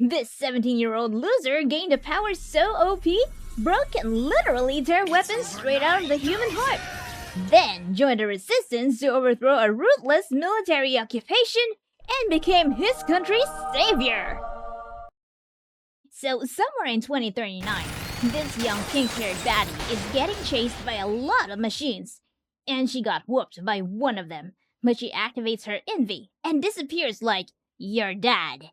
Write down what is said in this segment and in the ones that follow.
This 17-year-old loser gained a power so OP, bro can literally tear weapons straight out of the human heart. Then joined the resistance to overthrow a ruthless military occupation and became his country's savior. So somewhere in 2039, this young pink-haired baddie is getting chased by a lot of machines, and she got whooped by one of them, but she activates her envy and disappears like, "Your dad."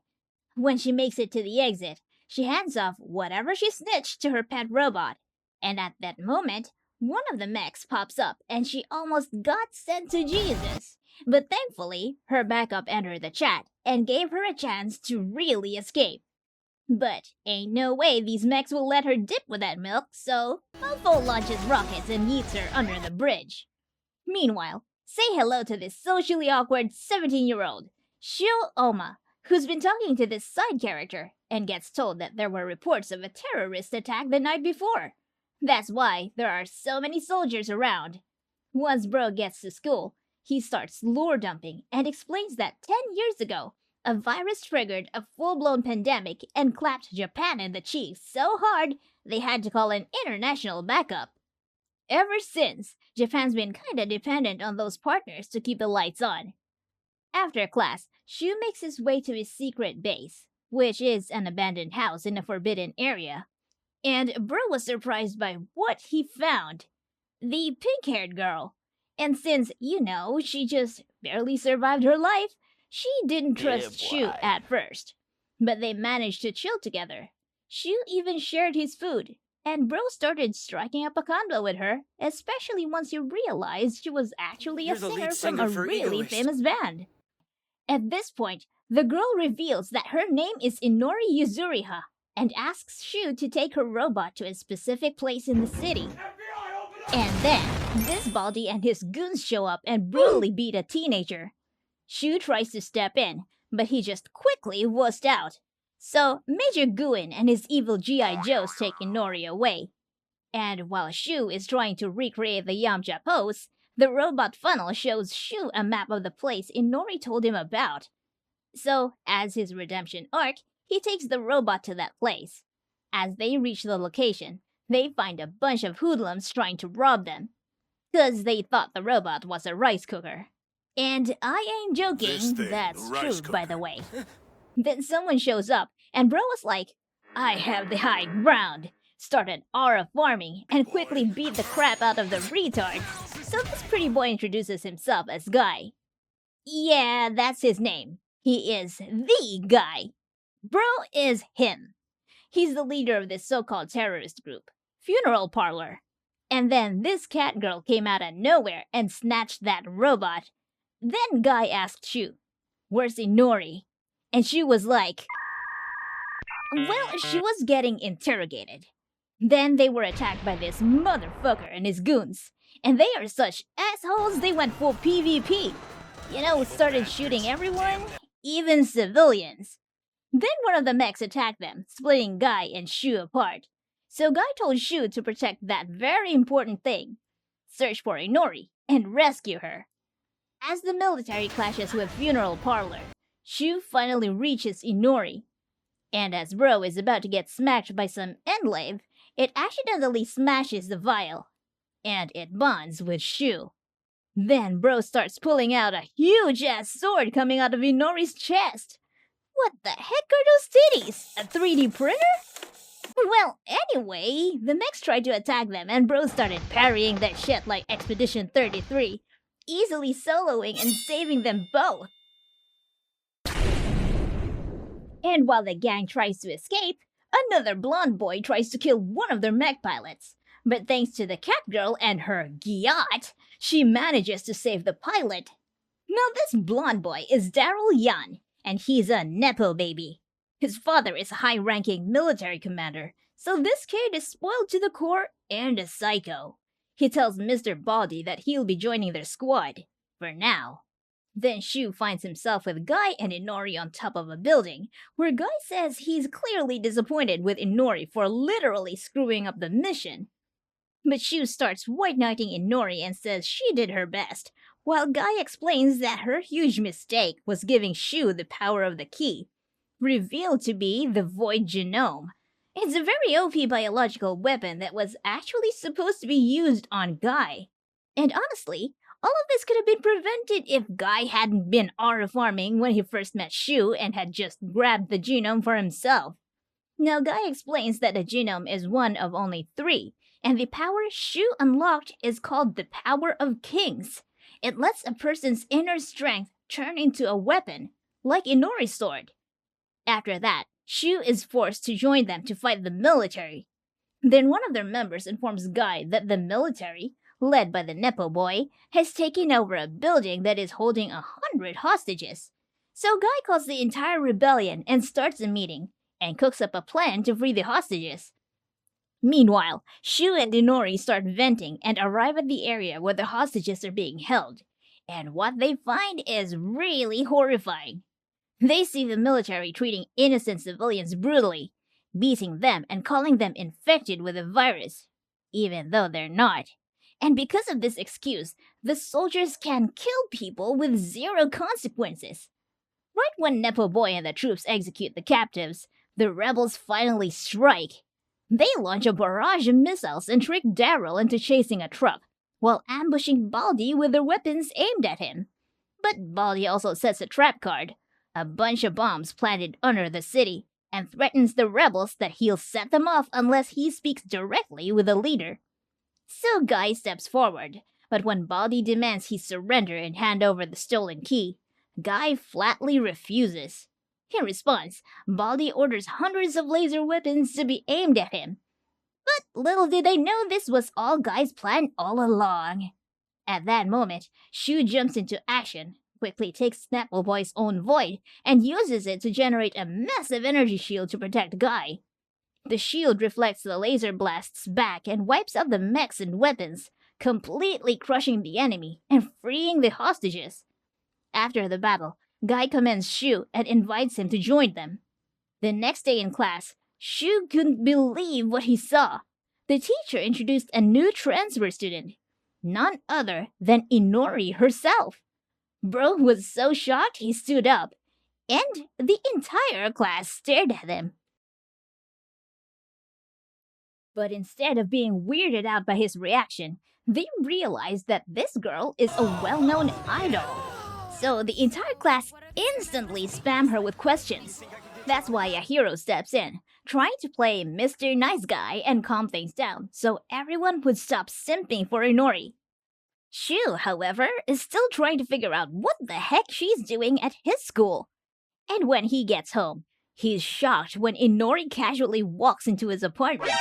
When she makes it to the exit, she hands off whatever she snitched to her pet robot, and at that moment, one of the mechs pops up and she almost got sent to Jesus. But thankfully, her backup entered the chat and gave her a chance to really escape. But ain't no way these mechs will let her dip with that milk, so Mofo launches rockets and yeets her under the bridge. Meanwhile, say hello to this socially awkward 17-year-old, Shu Ouma, who's been talking to this side character and gets told that there were reports of a terrorist attack the night before. That's why there are so many soldiers around. Once bro gets to school, he starts lore dumping and explains that 10 years ago, a virus triggered a full-blown pandemic and clapped Japan in the cheeks so hard they had to call an international backup. Ever since, Japan's been kinda dependent on those partners to keep the lights on. After class, Shu makes his way to his secret base, which is an abandoned house in a forbidden area. And bro was surprised by what he found. The pink-haired girl. And since, she just barely survived her life, she didn't trust Shu at first. But they managed to chill together. Shu even shared his food, and bro started striking up a convo with her, especially once he realized she was actually a singer from a really famous band. At this point, the girl reveals that her name is Inori Yuzuriha and asks Shu to take her robot to a specific place in the city. And then, this baldy and his goons show up and brutally beat a teenager. Shu tries to step in, but he just quickly wussed out. So, Major Guin and his evil G.I. Joes take Inori away. And while Shu is trying to recreate the Yamcha pose, the robot funnel shows Shu a map of the place Inori told him about. So, as his redemption arc, he takes the robot to that place. As they reach the location, they find a bunch of hoodlums trying to rob them. 'Cause they thought the robot was a rice cooker. And I ain't joking, that's true, by the way. Then someone shows up, and bro was like, "I have the high ground," started aura farming, and quickly beat the crap out of the retards. So this pretty boy introduces himself as Guy. Yeah, that's his name. He is the Guy. Bro is him. He's the leader of this so-called terrorist group, Funeral Parlor. And then this cat girl came out of nowhere and snatched that robot. Then Guy asked Shu, "Where's Inori?" And Shu was like, well, she was getting interrogated. Then they were attacked by this motherfucker and his goons. And they are such assholes they went full PvP. Started shooting everyone, even civilians. Then one of the mechs attacked them, splitting Guy and Shu apart. So Guy told Shu to protect that very important thing. Search for Inori and rescue her. As the military clashes with Funeral Parlor, Shu finally reaches Inori. And as bro is about to get smacked by some endlave, it accidentally smashes the vial. And it bonds with Shu. Then bro starts pulling out a huge-ass sword coming out of Inori's chest. What the heck are those titties? A 3D printer? Well, anyway, the mechs tried to attack them and bro started parrying that shit like Expedition 33, easily soloing and saving them both. And while the gang tries to escape, another blonde boy tries to kill one of their mech pilots. But thanks to the cat girl and her gyat, she manages to save the pilot. Now this blonde boy is Daryl Yan, and he's a nepo baby. His father is a high-ranking military commander, so this kid is spoiled to the core and a psycho. He tells Mr. Baldy that he'll be joining their squad, for now. Then Shu finds himself with Guy and Inori on top of a building, where Guy says he's clearly disappointed with Inori for literally screwing up the mission. But Shu starts white knighting Inori and says she did her best, while Guy explains that her huge mistake was giving Shu the power of the key. revealed to be the Void Genome. It's a very OP biological weapon that was actually supposed to be used on Guy. And honestly, all of this could have been prevented if Guy hadn't been aura farming when he first met Shu and had just grabbed the genome for himself. Now, Guy explains that the genome is one of only three, and the power Shu unlocked is called the Power of Kings. It lets a person's inner strength turn into a weapon, like Inori's sword. After that, Shu is forced to join them to fight the military. Then one of their members informs Guy that the military, led by the Nepo boy, has taken over a building that is holding 100 hostages. So Guy calls the entire rebellion and starts a meeting, and cooks up a plan to free the hostages. Meanwhile, Shu and Inori start venting and arrive at the area where the hostages are being held. And what they find is really horrifying. They see the military treating innocent civilians brutally, beating them and calling them infected with a virus, even though they're not. And because of this excuse, the soldiers can kill people with zero consequences. Right when Nepo Boy and the troops execute the captives, the rebels finally strike. They launch a barrage of missiles and trick Daryl into chasing a truck, while ambushing Baldi with their weapons aimed at him. But Baldi also sets a trap card, a bunch of bombs planted under the city, and threatens the rebels that he'll set them off unless he speaks directly with the leader. So Guy steps forward, but when Baldi demands he surrender and hand over the stolen key, Guy flatly refuses. In response, Baldi orders hundreds of laser weapons to be aimed at him. But little did they know this was all Guy's plan all along. At that moment, Shu jumps into action, quickly takes Snapple Boy's own void, and uses it to generate a massive energy shield to protect Guy. The shield reflects the laser blasts back and wipes out the mechs and weapons, completely crushing the enemy and freeing the hostages. After the battle, Guy commends Shu and invites him to join them. The next day in class, Shu couldn't believe what he saw. The teacher introduced a new transfer student, none other than Inori herself. Bro was so shocked he stood up, and the entire class stared at him. But instead of being weirded out by his reaction, they realized that this girl is a well-known idol. So the entire class instantly spam her with questions. That's why Yahiro steps in, trying to play Mr. Nice Guy and calm things down so everyone would stop simping for Inori. Shu, however, is still trying to figure out what the heck she's doing at his school. And when he gets home, he's shocked when Inori casually walks into his apartment.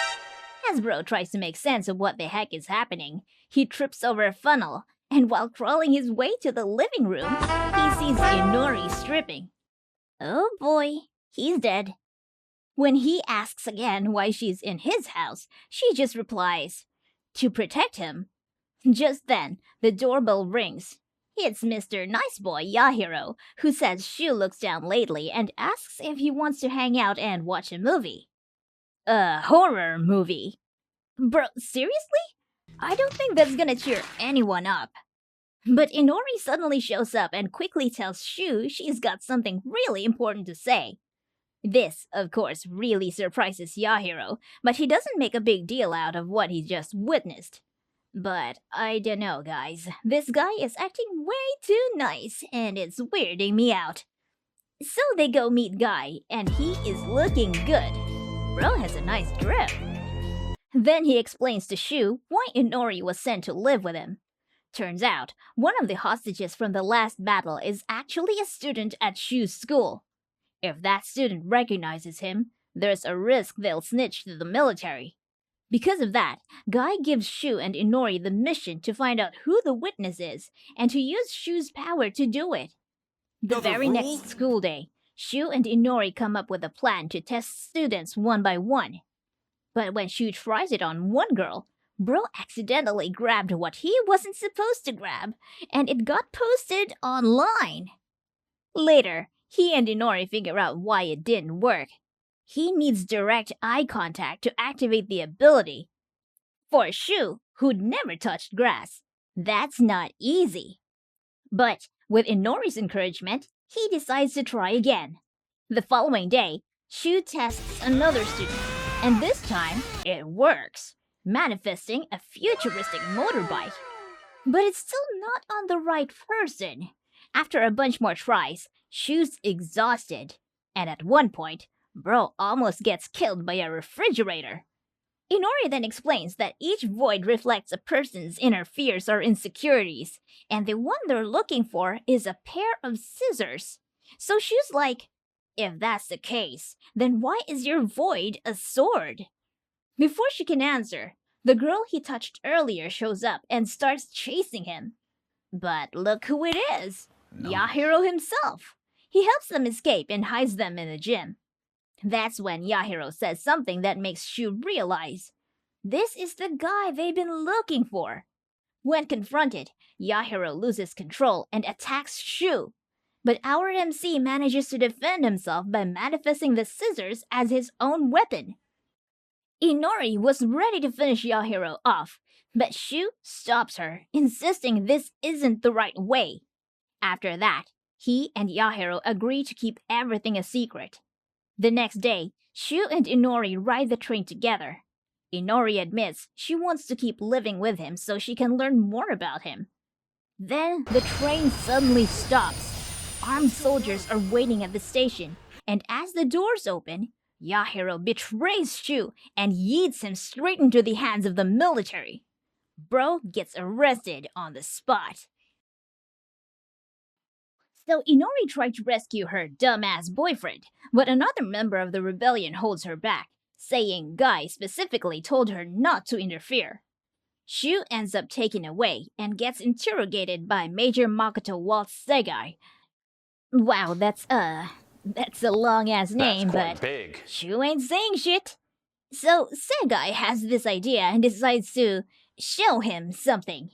As Bro tries to make sense of what the heck is happening, he trips over a funnel, and while crawling his way to the living room, he sees Inori stripping. Oh boy, he's dead. When he asks again why she's in his house, she just replies, "To protect him." Just then, the doorbell rings. It's Mr. Nice Boy Yahiro, who says Shu looks down lately and asks if he wants to hang out and watch a movie. A horror movie. Bro, seriously? I don't think that's gonna cheer anyone up. But Inori suddenly shows up and quickly tells Shu she's got something really important to say. This, of course, really surprises Yahiro, but he doesn't make a big deal out of what he just witnessed. But I don't know, guys. This guy is acting way too nice, and it's weirding me out. So they go meet Guy, and he is looking good. Bro has a nice drip. Then he explains to Shu why Inori was sent to live with him. Turns out, one of the hostages from the last battle is actually a student at Shu's school. If that student recognizes him, there's a risk they'll snitch to the military. Because of that, Guy gives Shu and Inori the mission to find out who the witness is and to use Shu's power to do it. The very next school day, Shu and Inori come up with a plan to test students one by one. But when Shu tries it on one girl, Bro accidentally grabbed what he wasn't supposed to grab, and it got posted online. Later, he and Inori figure out why it didn't work. He needs direct eye contact to activate the ability. For Shu, who'd never touched grass, that's not easy. But with Inori's encouragement, he decides to try again. The following day, Shu tests another student, and this time, it works, manifesting a futuristic motorbike. But it's still not on the right person. After a bunch more tries, Shu's exhausted, and at one point, Bro almost gets killed by a refrigerator. Inori then explains that each void reflects a person's inner fears or insecurities, and the one they're looking for is a pair of scissors. So Shu's like, if that's the case, then why is your void a sword? Before she can answer, the girl he touched earlier shows up and starts chasing him. But look who it is! Yahiro himself! He helps them escape and hides them in the gym. That's when Yahiro says something that makes Shu realize this is the guy they've been looking for. When confronted, Yahiro loses control and attacks Shu. But our MC manages to defend himself by manifesting the scissors as his own weapon. Inori was ready to finish Yahiro off, but Shu stops her, insisting this isn't the right way. After that, he and Yahiro agree to keep everything a secret. The next day, Shu and Inori ride the train together. Inori admits she wants to keep living with him so she can learn more about him. Then the train suddenly stops. Armed soldiers are waiting at the station, and as the doors open, Yahiro betrays Shu and yeets him straight into the hands of the military. Bro gets arrested on the spot. So Inori tried to rescue her dumbass boyfriend, but another member of the rebellion holds her back, saying Guy specifically told her not to interfere. Shu ends up taken away and gets interrogated by Major Makoto Waltz Segai. Wow, that's a long-ass name, but big. Shu ain't saying shit. So Segai has this idea and decides to show him something.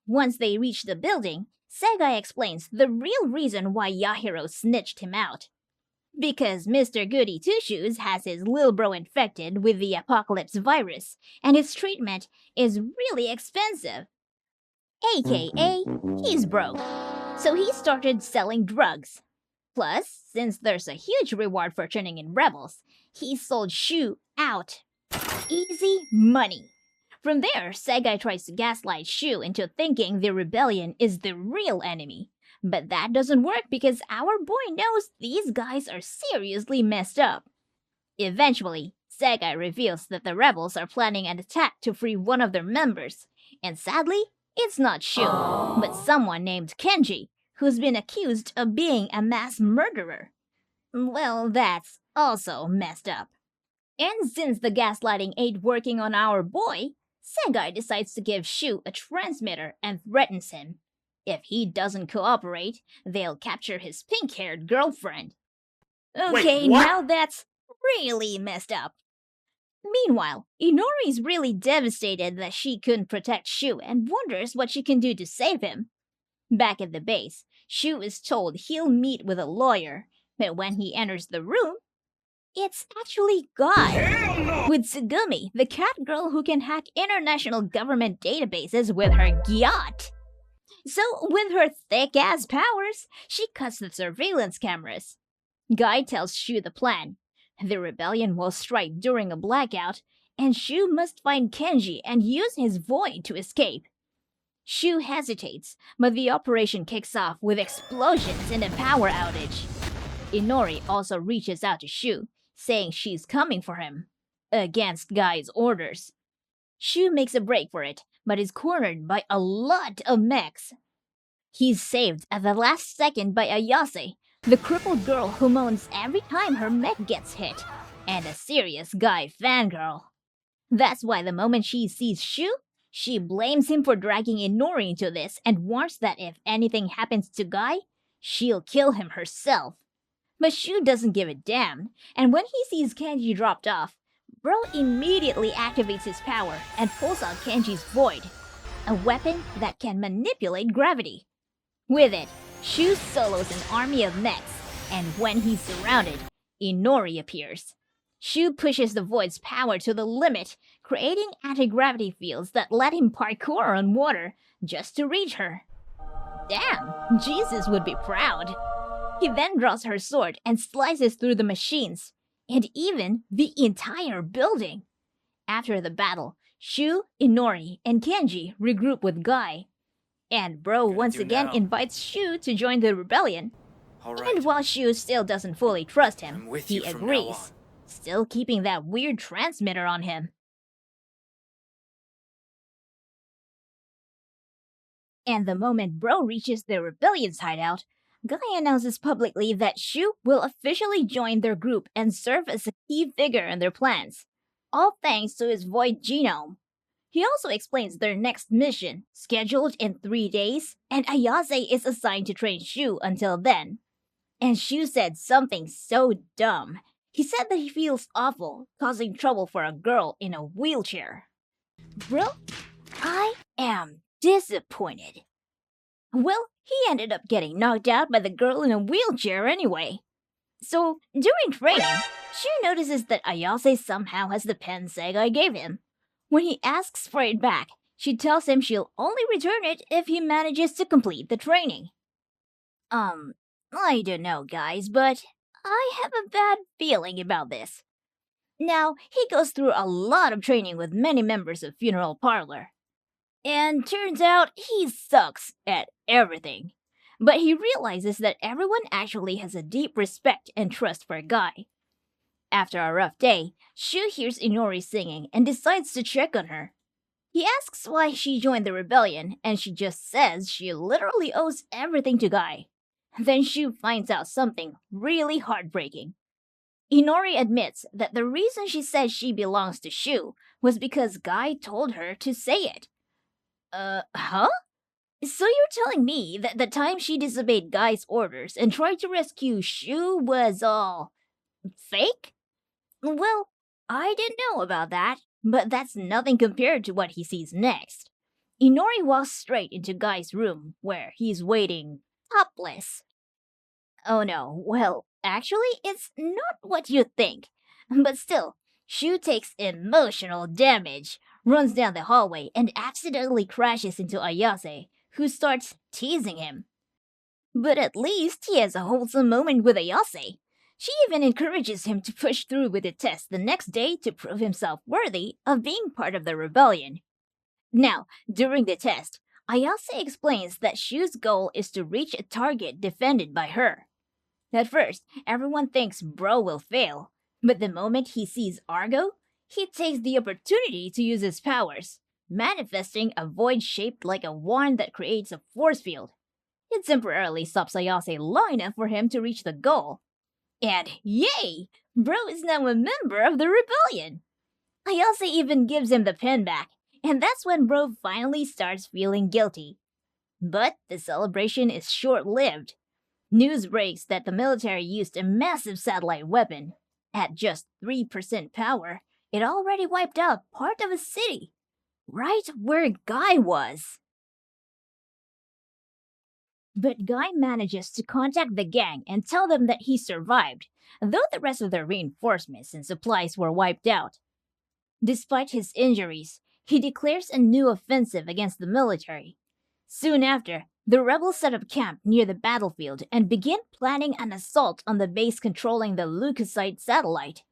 Once they reach the building, Segai explains the real reason why Yahiro snitched him out. Because Mr. Goody Two-Shoes has his lil bro infected with the apocalypse virus, and his treatment is really expensive. AKA, he's broke. So he started selling drugs. Plus, since there's a huge reward for turning in rebels, he sold Shu out. Easy money. From there, Segai tries to gaslight Shu into thinking the rebellion is the real enemy. But that doesn't work because our boy knows these guys are seriously messed up. Eventually, Segai reveals that the rebels are planning an attack to free one of their members. And sadly, it's not Shu, but someone named Kenji, who's been accused of being a mass murderer. Well, that's also messed up. And since the gaslighting ain't working on our boy, Segai decides to give Shu a transmitter and threatens him. If he doesn't cooperate, they'll capture his pink-haired girlfriend. Okay, Wait, what? now that's really messed up. Meanwhile, Inori's really devastated that she couldn't protect Shu and wonders what she can do to save him. Back at the base, Shu is told he'll meet with a lawyer, but when he enters the room, it's actually Guy, with Tsugumi, the cat girl who can hack international government databases with her gyat. So, with her thick-ass powers, she cuts the surveillance cameras. Guy tells Shu the plan. The rebellion will strike during a blackout, and Shu must find Kenji and use his void to escape. Shu hesitates, but the operation kicks off with explosions and a power outage. Inori also reaches out to Shu, saying she's coming for him, against Guy's orders. Shu makes a break for it, but is cornered by a lot of mechs. He's saved at the last second by Ayase, the crippled girl who moans every time her mech gets hit, and a serious Guy fangirl. That's why the moment she sees Shu, she blames him for dragging Inori into this and warns that if anything happens to Guy, she'll kill him herself. But Shu doesn't give a damn, and when he sees Kenji dropped off, Bro immediately activates his power and pulls out Kenji's void, a weapon that can manipulate gravity. With it, Shu solos an army of mechs, and when he's surrounded, Inori appears. Shu pushes the void's power to the limit, creating anti-gravity fields that let him parkour on water just to reach her. Damn, Jesus would be proud. He then draws her sword and slices through the machines, and even the entire building. After the battle, Shu, Inori, and Kenji regroup with Guy. And Bro once again invites Shu to join the rebellion. And while Shu still doesn't fully trust him, he agrees, still keeping that weird transmitter on him. And the moment Bro reaches the rebellion's hideout, Guy announces publicly that Shu will officially join their group and serve as a key figure in their plans, all thanks to his Void Genome. He also explains their next mission, scheduled in 3 days, and Ayase is assigned to train Shu until then. And Shu said something so dumb. He said that he feels awful, causing trouble for a girl in a wheelchair. Bro, I am disappointed. Well, he ended up getting knocked out by the girl in a wheelchair anyway. So, during training, Shu notices that Ayase somehow has the pen Segai gave him. When he asks for it back, she tells him she'll only return it if he manages to complete the training. I don't know, guys, but I have a bad feeling about this. Now, he goes through a lot of training with many members of Funeral Parlor. And turns out he sucks at everything. But he realizes that everyone actually has a deep respect and trust for Guy. After a rough day, Shu hears Inori singing and decides to check on her. He asks why she joined the rebellion, and she just says she literally owes everything to Guy. Then Shu finds out something really heartbreaking. Inori admits that the reason she says she belongs to Shu was because Guy told her to say it. Huh? So you're telling me that the time she disobeyed Guy's orders and tried to rescue Shu was all fake? Well, I didn't know about that, but that's nothing compared to what he sees next. Inori walks straight into Guy's room, where he's waiting topless. Oh no, well, actually, it's not what you think. But still, Shu takes emotional damage, runs down the hallway, and accidentally crashes into Ayase, who starts teasing him. But at least he has a wholesome moment with Ayase. She even encourages him to push through with the test the next day to prove himself worthy of being part of the rebellion. Now, during the test, Ayase explains that Shu's goal is to reach a target defended by her. At first, everyone thinks Bro will fail, but the moment he sees Argo, he takes the opportunity to use his powers, manifesting a void shaped like a wand that creates a force field. It temporarily stops Ayase long enough for him to reach the goal. And yay! Bro is now a member of the rebellion! Ayase even gives him the pen back, and that's when Bro finally starts feeling guilty. But the celebration is short-lived. News breaks that the military used a massive satellite weapon. At just 3% power, it already wiped out part of a city, right where Guy was. But Guy manages to contact the gang and tell them that he survived, though the rest of their reinforcements and supplies were wiped out. Despite his injuries, he declares a new offensive against the military. Soon after, the rebels set up camp near the battlefield and begin planning an assault on the base controlling the leukocyte satellite.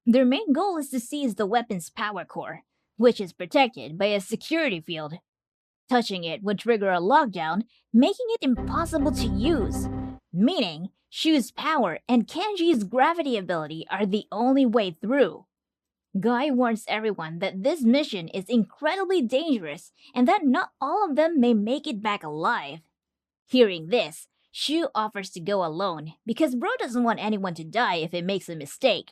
Their main goal is to seize the weapon's power core, which is protected by a security field. Touching it would trigger a lockdown, making it impossible to use, meaning Shu's power and Kenji's gravity ability are the only way through. Guy warns everyone that this mission is incredibly dangerous and that not all of them may make it back alive. Hearing this, Shu offers to go alone because Bro doesn't want anyone to die if it makes a mistake.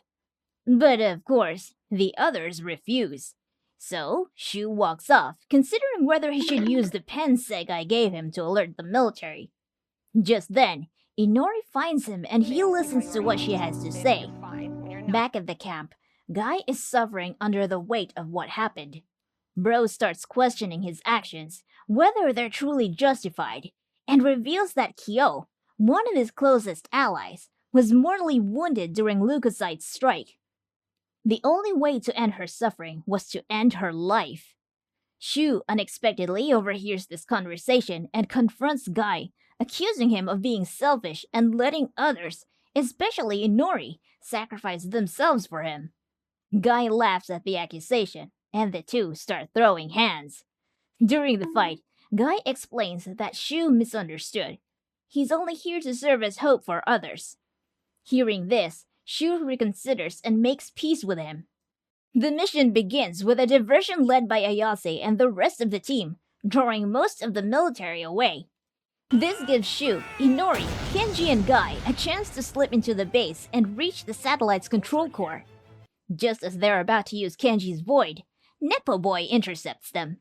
But of course, the others refuse. So, Shu walks off, considering whether he should use the pen Segai gave him to alert the military. Just then, Inori finds him and he listens to what she has to say. Back at the camp, Guy is suffering under the weight of what happened. Bro starts questioning his actions, whether they're truly justified, and reveals that Kyo, one of his closest allies, was mortally wounded during Leukocyte's strike. The only way to end her suffering was to end her life. Shu unexpectedly overhears this conversation and confronts Guy, accusing him of being selfish and letting others, especially Inori, sacrifice themselves for him. Guy laughs at the accusation, and the two start throwing hands. During the fight, Guy explains that Shu misunderstood. He's only here to serve as hope for others. Hearing this, Shu reconsiders and makes peace with him. The mission begins with a diversion led by Ayase and the rest of the team, drawing most of the military away. This gives Shu, Inori, Kenji, and Guy a chance to slip into the base and reach the satellite's control core. Just as they're about to use Kenji's Void, Nepo Boy intercepts them.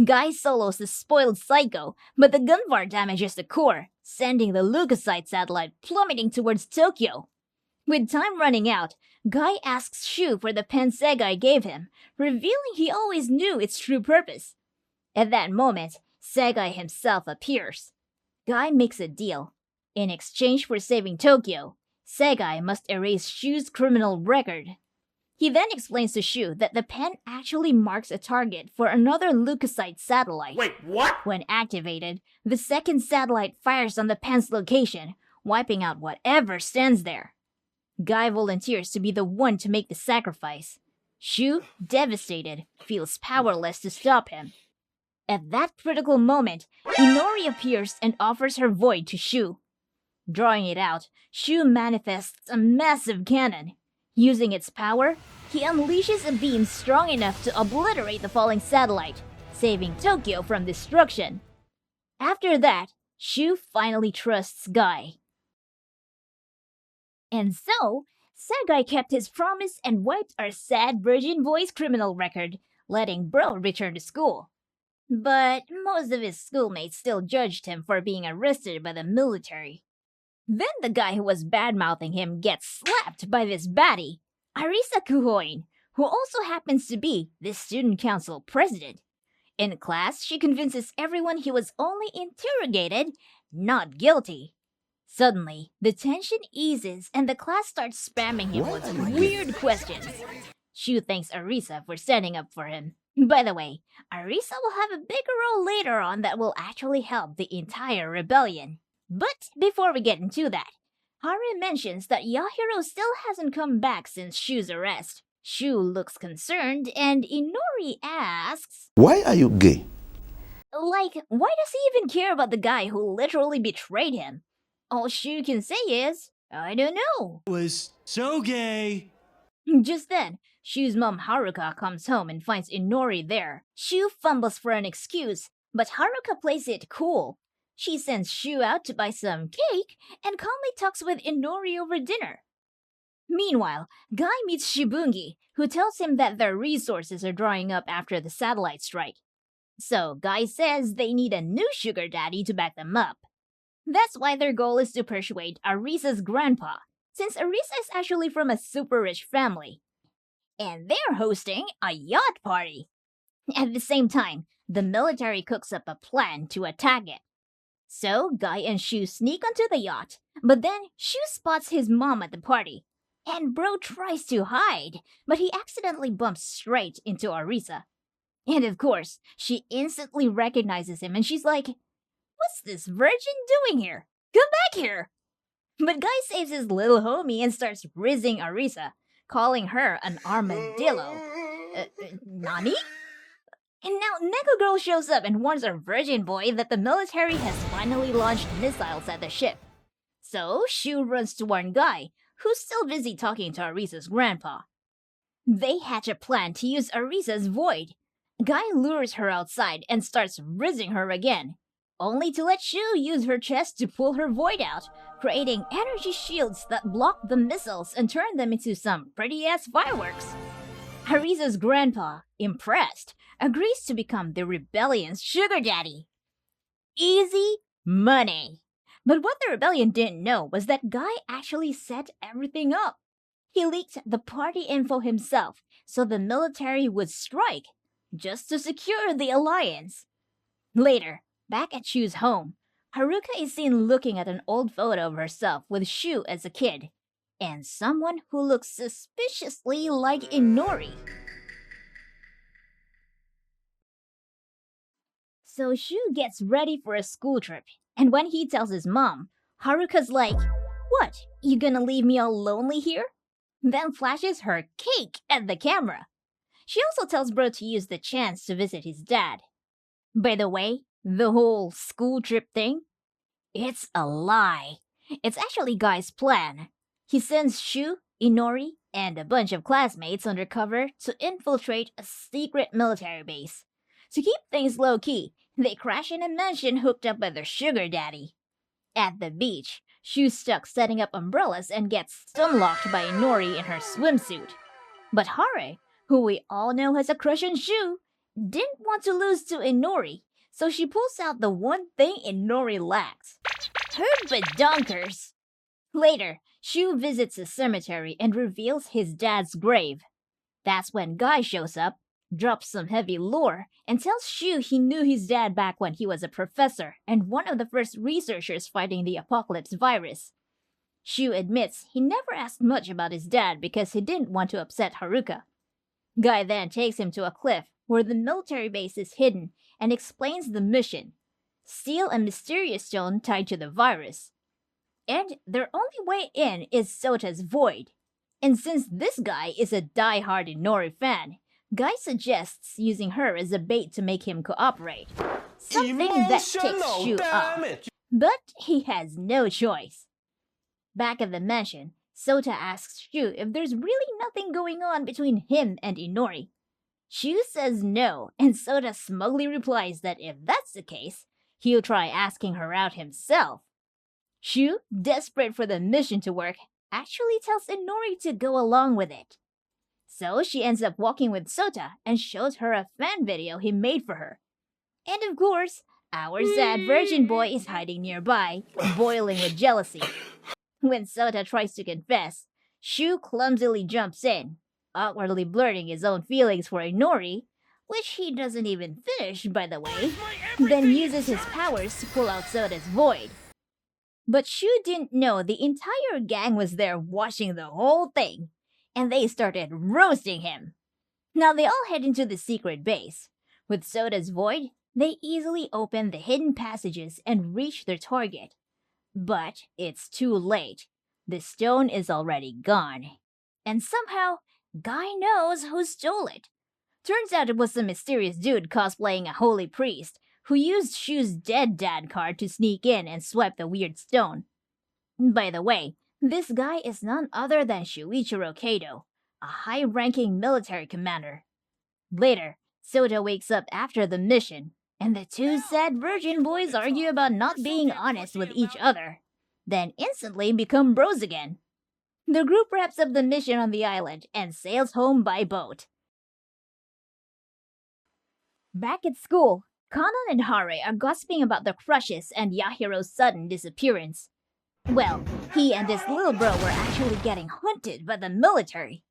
Guy solos the spoiled Psycho, but the gunfire damages the core, sending the leukocyte satellite plummeting towards Tokyo. With time running out, Guy asks Shu for the pen Segai gave him, revealing he always knew its true purpose. At that moment, Segai himself appears. Guy makes a deal. In exchange for saving Tokyo, Segai must erase Shu's criminal record. He then explains to Shu that the pen actually marks a target for another leukocyte satellite. Wait, what? When activated, the second satellite fires on the pen's location, wiping out whatever stands there. Guy volunteers to be the one to make the sacrifice. Shu, devastated, feels powerless to stop him. At that critical moment, Inori appears and offers her void to Shu. Drawing it out, Shu manifests a massive cannon. Using its power, he unleashes a beam strong enough to obliterate the falling satellite, saving Tokyo from destruction. After that, Shu finally trusts Guy. And so, Segai kept his promise and wiped our sad virgin boy's criminal record, letting Bro return to school. But most of his schoolmates still judged him for being arrested by the military. Then the guy who was bad-mouthing him gets slapped by this baddie, Arisa Kuhoin, who also happens to be the student council president. In class, she convinces everyone he was only interrogated, not guilty. Suddenly, the tension eases and the class starts spamming him with weird questions. Shu thanks Arisa for standing up for him. By the way, Arisa will have a bigger role later on that will actually help the entire rebellion. But before we get into that, Haru mentions that Yahiro still hasn't come back since Shu's arrest. Shu looks concerned and Inori asks, "Why are you gay?" Like, why does he even care about the guy who literally betrayed him? All Shu can say is, I don't know. It was so gay. Just then, Shu's mom Haruka comes home and finds Inori there. Shu fumbles for an excuse, but Haruka plays it cool. She sends Shu out to buy some cake and calmly talks with Inori over dinner. Meanwhile, Guy meets Shibungi, who tells him that their resources are drying up after the satellite strike. So Guy says they need a new sugar daddy to back them up. That's why their goal is to persuade Arisa's grandpa, since Arisa is actually from a super rich family. And they're hosting a yacht party. At the same time, the military cooks up a plan to attack it. So Guy and Shu sneak onto the yacht, but then Shu spots his mom at the party. And Bro tries to hide, but he accidentally bumps straight into Arisa. And of course, she instantly recognizes him and she's like, what's this virgin doing here? Come back here! But Guy saves his little homie and starts rizzing Arisa, calling her an armadillo. Nani? And now Neko Girl shows up and warns our virgin boy that the military has finally launched missiles at the ship. So Shu runs to warn Guy, who's still busy talking to Arisa's grandpa. They hatch a plan to use Arisa's void. Guy lures her outside and starts rizzing her again, only to let Shu use her chest to pull her void out, creating energy shields that block the missiles and turn them into some pretty-ass fireworks. Arisa's grandpa, impressed, agrees to become the rebellion's sugar daddy. Easy money. But what the rebellion didn't know was that Guy actually set everything up. He leaked the party info himself so the military would strike, just to secure the alliance. Later, back at Shu's home, Haruka is seen looking at an old photo of herself with Shu as a kid, and someone who looks suspiciously like Inori. So Shu gets ready for a school trip, And when he tells his mom, Haruka's like, "What, you gonna leave me all lonely here?" Then flashes her cake at the camera. She also tells Bro to use the chance to visit his dad. By the way, the whole school trip thing? It's a lie. It's actually Guy's plan. He sends Shu, Inori, and a bunch of classmates undercover to infiltrate a secret military base. To keep things low-key, they crash in a mansion hooked up by their sugar daddy. At the beach, Shu's stuck setting up umbrellas and gets stunlocked by Inori in her swimsuit. But Hare, who we all know has a crush on Shu, didn't want to lose to Inori, so she pulls out the one thing Inori lacks. Her badonkers! Later, Shu visits a cemetery and reveals his dad's grave. That's when Guy shows up, drops some heavy lore, and tells Shu he knew his dad back when he was a professor and one of the first researchers fighting the apocalypse virus. Shu admits he never asked much about his dad because he didn't want to upset Haruka. Guy then takes him to a cliff where the military base is hidden and explains the mission: steal a mysterious stone tied to the virus. And their only way in is Sota's Void. And since this guy is a die-hard Inori fan, Guy suggests using her as a bait to make him cooperate. Something that ticks Shu off. But he has no choice. Back at the mansion, Sota asks Shu if there's really nothing going on between him and Inori. Shu says no, and Sota smugly replies that if that's the case, he'll try asking her out himself. Shu, desperate for the mission to work, actually tells Inori to go along with it. So she ends up walking with Sota and shows her a fan video he made for her. And of course, our sad virgin boy is hiding nearby, boiling with jealousy. When Sota tries to confess, Shu clumsily jumps in, awkwardly blurting his own feelings for Inori, which he doesn't even finish, by the way, then uses his powers to pull out Sota's Void. But Shu didn't know the entire gang was there watching the whole thing, and they started roasting him. Now they all head into the secret base. With Sota's Void, they easily open the hidden passages and reach their target. But it's too late. The stone is already gone. And somehow, Guy knows who stole it. Turns out it was some mysterious dude cosplaying a holy priest who used Shu's dead dad card to sneak in and swipe the weird stone. By the way, this guy is none other than Shuichiro Kato, a high-ranking military commander. Later, Sota wakes up after the mission, and the two sad virgin boys argue about not being honest with each other, then instantly become bros again. The group wraps up the mission on the island and sails home by boat. Back at school, Kanon and Hare are gossiping about their crushes and Yahiro's sudden disappearance. Well, he and his little bro were actually getting hunted by the military.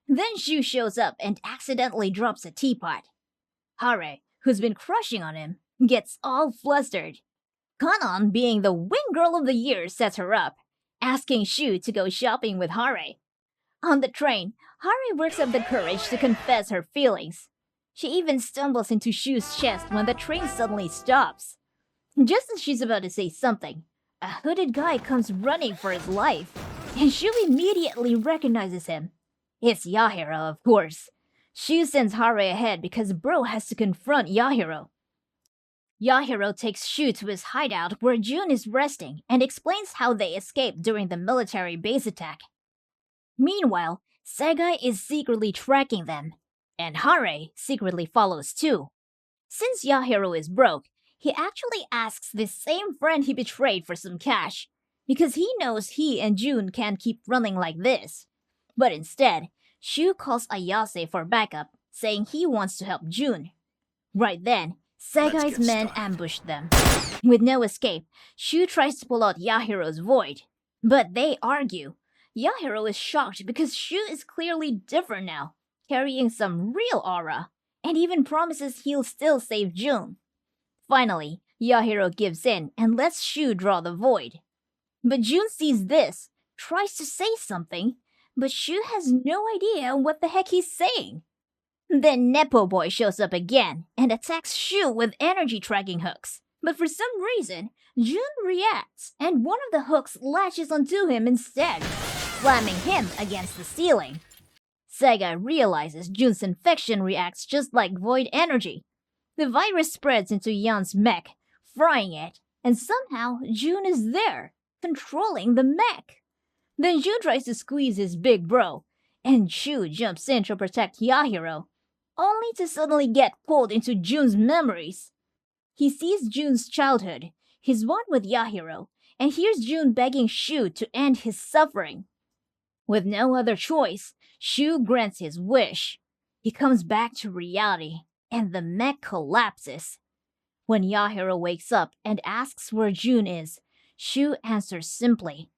Then Shu shows up and accidentally drops a teapot. Hare, who's been crushing on him, gets all flustered. Kanon, being the wing girl of the year, sets her up, asking Shu to go shopping with Hare. On the train, Hare works up the courage to confess her feelings. She even stumbles into Shu's chest when the train suddenly stops. Just as she's about to say something, a hooded guy comes running for his life, and Shu immediately recognizes him. It's Yahiro, of course. Shu sends Hare ahead because Bro has to confront Yahiro. Yahiro takes Shu to his hideout where Jun is resting and explains how they escaped during the military base attack. Meanwhile, Segai is secretly tracking them, and Hare secretly follows too. Since Yahiro is broke, he actually asks this same friend he betrayed for some cash, because he knows he and Jun can't keep running like this. But instead, Shu calls Ayase for backup, saying he wants to help Jun. Right then, Segai's men ambush them. With no escape, Shu tries to pull out Yahiro's Void, but they argue. Yahiro is shocked because Shu is clearly different now, carrying some real aura, and even promises he'll still save Jun. Finally, Yahiro gives in and lets Shu draw the Void. But Jun sees this, tries to say something, but Shu has no idea what the heck he's saying. Then Nepo Boy shows up again and attacks Shu with energy tracking hooks. But for some reason, Jun reacts, and one of the hooks latches onto him instead, slamming him against the ceiling. Sega realizes Jun's infection reacts just like void energy. The virus spreads into Yan's mech, frying it, and somehow Jun is there, controlling the mech. Then Jun tries to squeeze his big bro, and Shu jumps in to protect Yahiro, only to suddenly get pulled into Jun's memories. He sees Jun's childhood, his bond with Yahiro, and hears Jun begging Shu to end his suffering. With no other choice, Shu grants his wish. He comes back to reality, and the mech collapses. When Yahiro wakes up and asks where Jun is, Shu answers simply,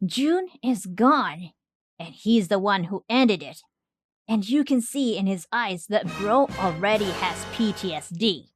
Jun is gone, and he's the one who ended it. And you can see in his eyes that bro already has PTSD.